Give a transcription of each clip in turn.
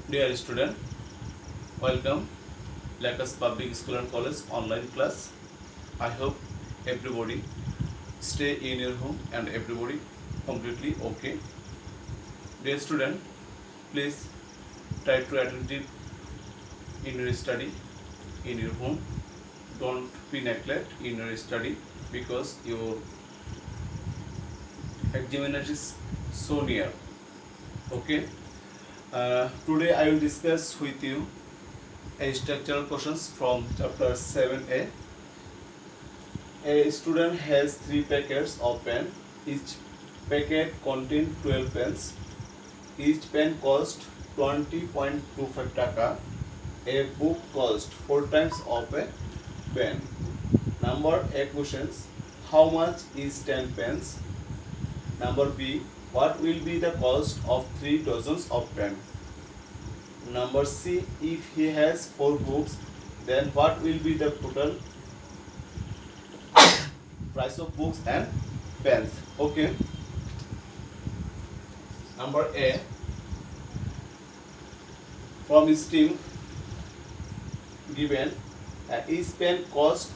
Dear student, welcome Lacus Public School and College online class. I hope everybody stay in your home and everybody completely okay. Dear student, please try to attentive in your study in your home. Don't be neglect in your study because your examination is so near. Okay. Today I will discuss with you a structural questions from chapter 7a. A student has 3 packets of pen. Each packet contains 12 pens. Each pen costs 20.25 taka. A book costs 4 times of a pen. Number A questions: how much is 10 pens? Number B, what will be the cost of 3 dozens of pen? Number C, if he has 4 books, then what will be the total price of books and pens? Okay. Number A, from his team given each pen cost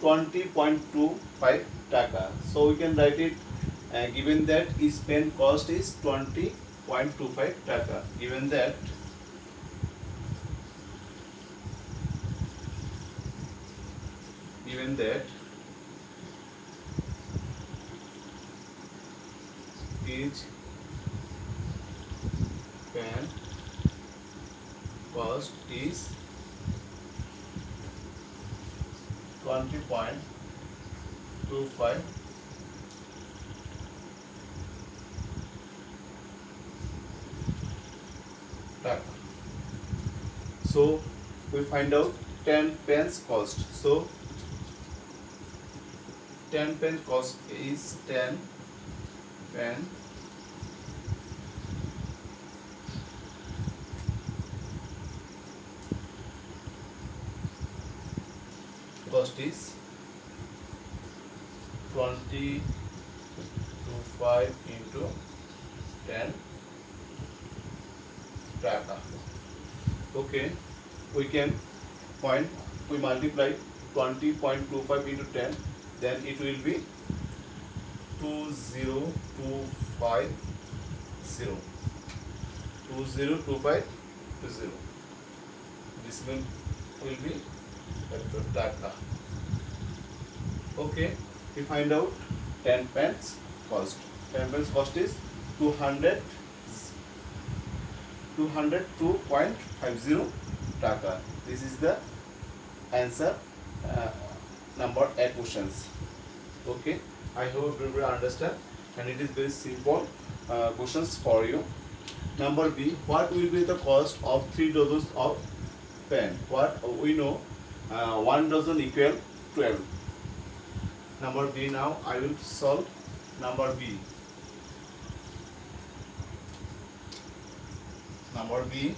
20.25 taka. So we can write it given that each pen cost is 20.25 taka. Given that each pen cost is 20.25 taka. So we find out 10 pens cost. So 10 pen cost is 10 pen cost is 20.25 into 10 taka. Okay, we can find, we multiply 20.25 into 10, then it will be 20,250. 20,250. This will be taka. Okay, we find out 10 pence cost. 10 pence cost is 202.50 taka. This is the answer. Number A questions. Okay, I hope everybody understand, and it is very simple questions for you. Number B, what will be the cost of 3 dozens of pen? What we know, 1 dozen equal 12. Number B, now I will solve number B. Number B,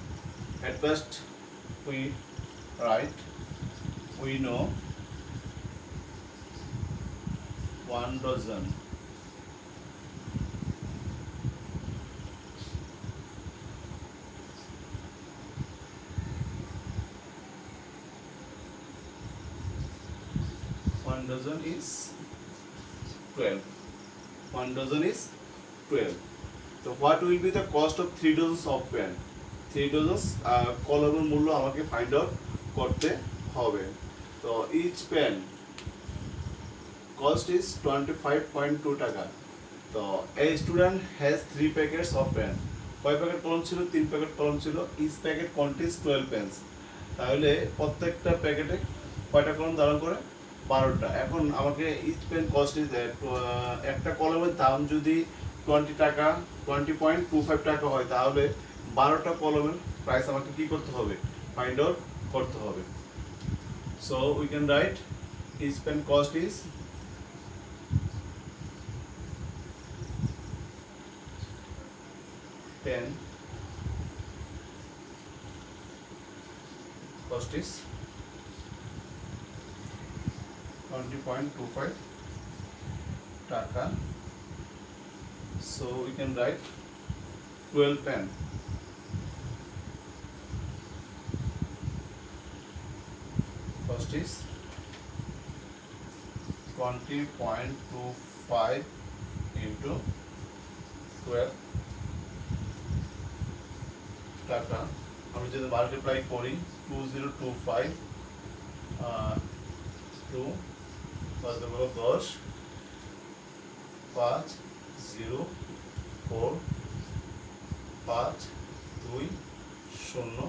at first we write, we know 1 dozen is 12. 1 dozen is 12. So what will be the cost of 3 dozens of pen? 3 dozens কলমের মূল্য আমাকে find out করতে হবে। তো each pen cost is 25.2 টাকা। তো a student has 3 packets of pen. কয় packet কলম ছিল? 3 প্যাকেট কলম ছিল। each packet contains 12 pens. তাহলে প্রত্যেকটা প্যাকেটে কয়টা কলম ধারণ করে? 12টা। এখন আমাকে each pen cost is একটা কলমের দাম যদি 20 টাকা 20.25 টাকা হয়, তাহলে 12টা কলমের প্রাইস আমাকে কি করতে হবে? ফাইন্ড আউট করতে হবে। So we can write each pen cost is 10 cost is 20.25 taka. So we can write 12 pen cost is 20.25 into 12 টাকা। আমি যদি মাল্টিপ্লাই করি 2025 two 10 5 0 4 5 2 0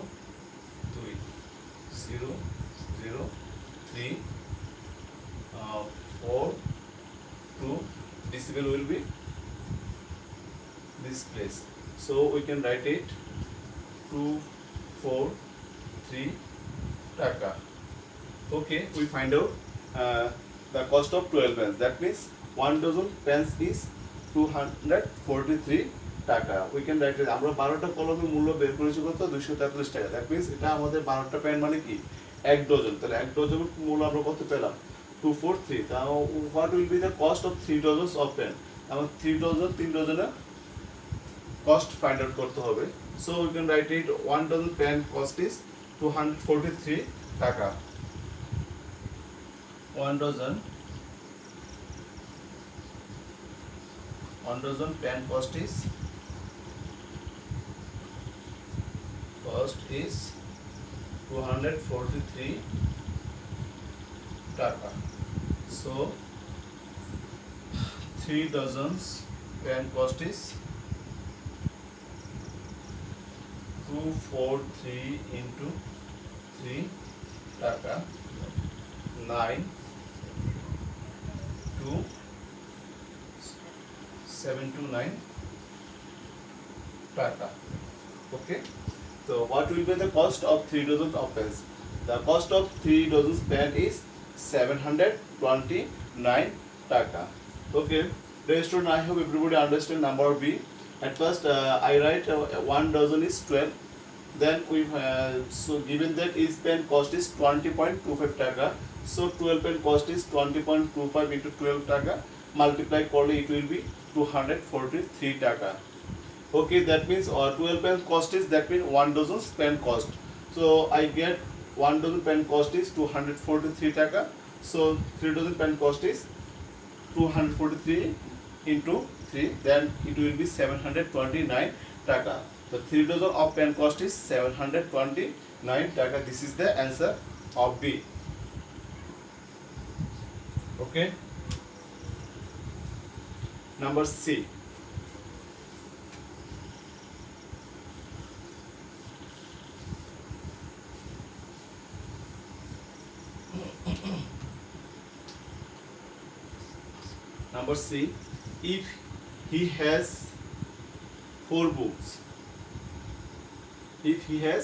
2 0 0 3 4 2 decimal will be this place, so we can write it 243 taka. Okay, we find out the cost of 12 pence. That means 1 dozen pence is 243 টাকা। we can write it, আমরা 12টা কলমের মূল্য বের করেছি কত 243 টাকা। that means এটা আমাদের 12টা পেন মানে কি 1 ডজন, তাহলে 1 ডজনের মূল্য আমরা কত পেলাম 243। তাও what will be the cost of 3 dozens of pen, আমরা 3 ডজনের cost find out করতে হবে। so we can write it 1 dozen pen cost is 243 টাকা। 1 dozen pen cost is 243 taka। so 3 dozens pen cost is 243 into 3 taka 9 2 729 taka। okay, so what will be the cost of 3 dozens of pens? The cost of 3 dozens pen is 729 taka। okay, dear student, I hope everybody understand number B. At first I write 1 dozen is 12, then we so given that each pen cost is 20.25 taka, so 12 pen cost is 20.25 into 12 taka, multiply করলে it will be 243 taka। okay, that means 12 pen cost is, that means 1 dozen pen cost, so I get 1 dozen pen cost is 243 taka, so 3 dozen pen cost is 243 into 3, then it will be 729 taka। the 3 dozen of pen cost is 729 taka। this is the answer of B। okay, number C, number C, if he has 4 books, if he has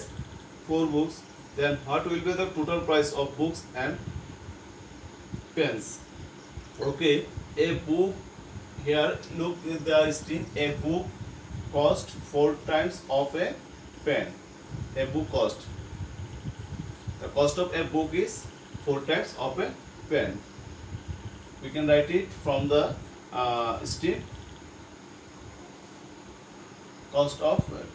4 books, then what will be the total price of books and pens? okay, a book, here look at the screen, a book cost 4 times of a pen. A book cost, the cost of a book is 4 times of a pen. We can write it from the street, cost of a book,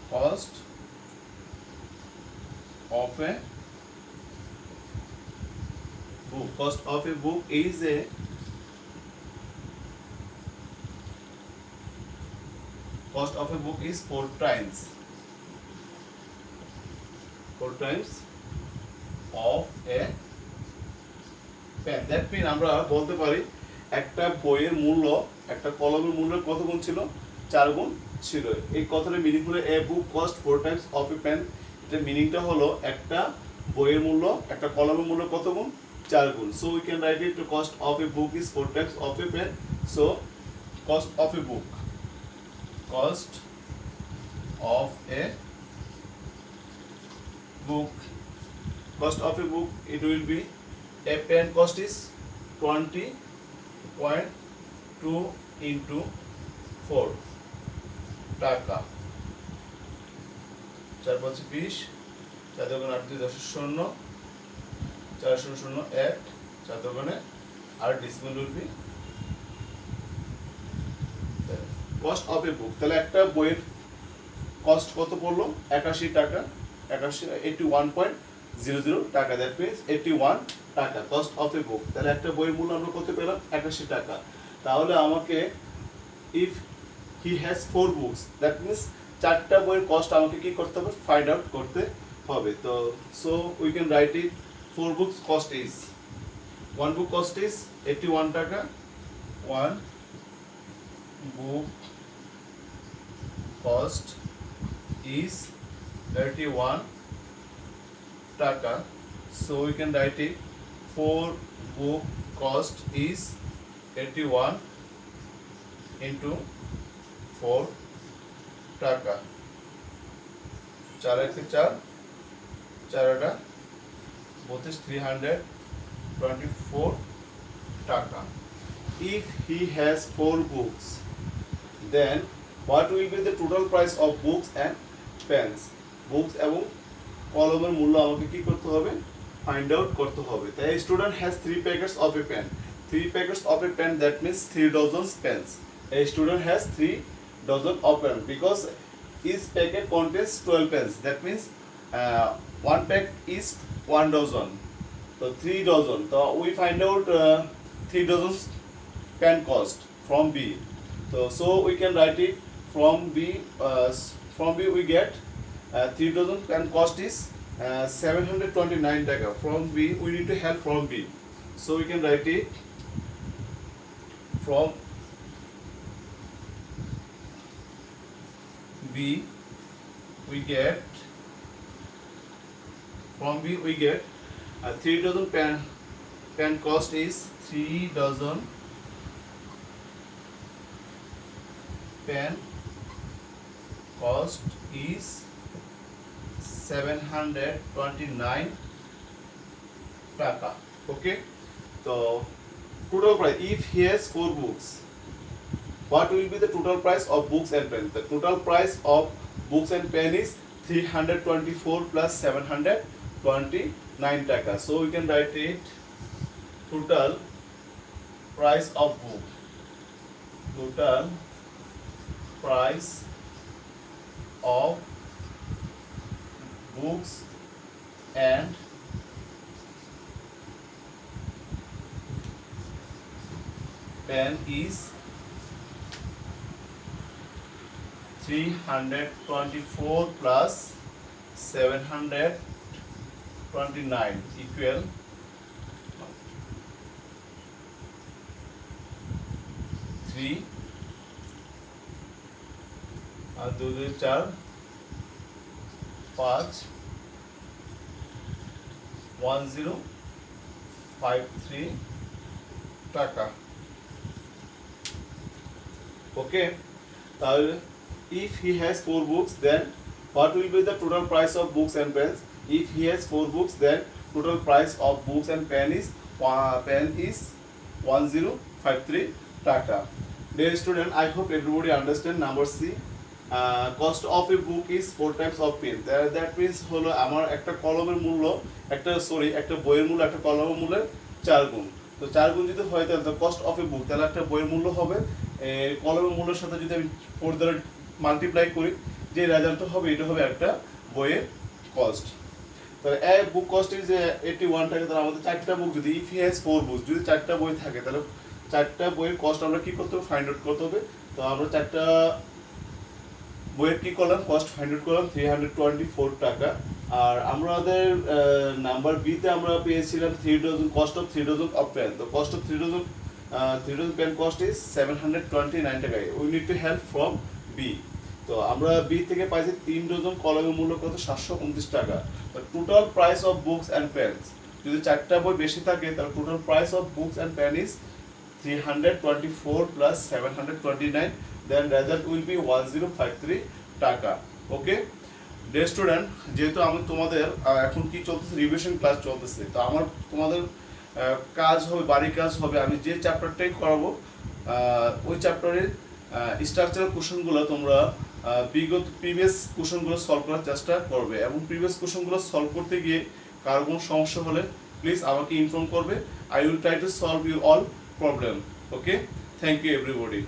cost of a book is a cost of a book is 4 times of a pen। that means আমরা বলতে পারি একটা বইয়ের মূল্য একটা কলমের মূল্য কত গুণ ছিল 4 গুণ ছিল। এই কথাটা মিনিং হলো a book cost 4 times of a pen, এটা মিনিংটা হলো একটা বইয়ের মূল্য একটা কলমের মূল্য কত গুণ 4 গুণ। So we can write it, cost of a book is 4 times of a pen. So cost of a book, cost of a book, cost of a book, it will be a pen cost is 20.2 into 4 টাকা। 4 5 20, 4 2 8 2 10 0, 4 0 0 1, 4 2 আর decimal will be cost of a book. তাহলে একটা বইয়ের cost কত পড়লো 81 টাকা, 81.2 টাকা, that means 81 টাকা কস্ট অফ এ বুক। তাহলে একটা বইয়ের মূল্য আমরা কত পেলাম? 81 টাকা। তাহলে আমাকে if he has 4 books, that means 4টা বইয়ের কস্ট আমাকে কি করতে হবে? ফাইন্ড আউট করতে হবে। তো so we can write it 4 books cost is, 1 book cost is 81 টাকা, 1 book cost is 81 টাকা. So we can write it 4 book cost is 81 into 4 টাকা, 4 একে 4, 4 এটা 32, 324 টাকা. If he has 4 books, then what will be the total price of books and pens? Books এবং কলমের মূল্য আমাকে কি করতে হবে? Find out করতে হবে. The student has 3 packets of a pen. 3 packets of a pen, that means 3 dozen pens. A student has 3 dozen of pen because each packet contains 12 pens. That means one pack is 1 dozen. So 3 dozen. So we find out 3 dozen pen cost from B. So we can write it from B. From B we get 3 dozen pen cost is 729 taka. From B we need to help from B. So we can write it from B we get 3 dozen pen cost is 3 dozen pen cost is 729 টাকা. Okay, so total price, if he has 4 books, what will be the total price of books and pen? The total price of books and pen is 324 plus 729 taka. So we can write it total price of book. Total price of books and pen is 324 plus 729 equal 3 और 2 2 4 5 1053 টাকা. Okay, if he has 4 books, then what will be the total price of books and pens? If he has 4 books, then total price of books and pen is 1053 taka. Dear student, I hope everybody understand number C. Cost of a book is 4 times of pen. That means হলো আমার একটা কলমের মূল্য, একটা বইয়ের মূল্য একটা কলমের মূল্যের 4 গুণ. তো 4 গুণ যদি হয় তাহলে কস্ট অফ এ বুক, তাহলে একটা বইয়ের মূল্য হবে কলমের মূল্যের সাথে যদি আমি 4 দ্বারা মাল্টিপ্লাই করি, যে রেজাল্ট হবে এটা হবে একটা বইয়ের কস্ট. তাহলে এ বুক কস্ট ইজ 81 টাকা. তাহলে আমাদের 4টা বুক, যদি ইফ হি হ্যাজ 4 বুকস, যদি 4টা বই থাকে তাহলে 4টা বইয়ের কস্ট আমরা কি করতে হবে? ফাইন্ড আউট করতে হবে. তো আমরা 4টা বইয়ের কি করলাম? কস্ট ফাইন্ড আউট করলাম 324 টাকা. আর আমাদের নাম্বার বি তে আমরা পেয়েছিলাম 3 dozen, cost of 3 dozen of pen. তো cost of 3 dozen pen cost is 729 টাকা. We need to help from B. তো আমরা বি থেকে পাইছি 3 ডজন কলমের মূল্য কত? 729 টাকা. Total price of books and pens, যদি 4টা বই বেশি থাকে তাহলে total price of books and pen is 324 plus 729, then result will be 1053 টাকা. ওকে ডিয়ার স্টুডেন্ট, যেহেতু আমি তোমাদের এখন কি চলতেছে, রিভিশন ক্লাস চলতেছে, তো আমার তোমাদের কাজ হবে, বাড়ির কাজ হবে, আমি যে চ্যাপ্টারটাই করাবো ওই চ্যাপ্টারের স্ট্রাকচারাল কোশ্চেনগুলো তোমরা প্রিভিয়াস কোশ্চেনগুলো সলভ করার চেষ্টা করবে, এবং প্রিভিয়াস কোশ্চেনগুলো সলভ করতে গিয়ে কারো কোনো সমস্যা হলে প্লিজ আমাকে ইনফর্ম করবে. I will try to solve your all problem. Okay, thank you everybody.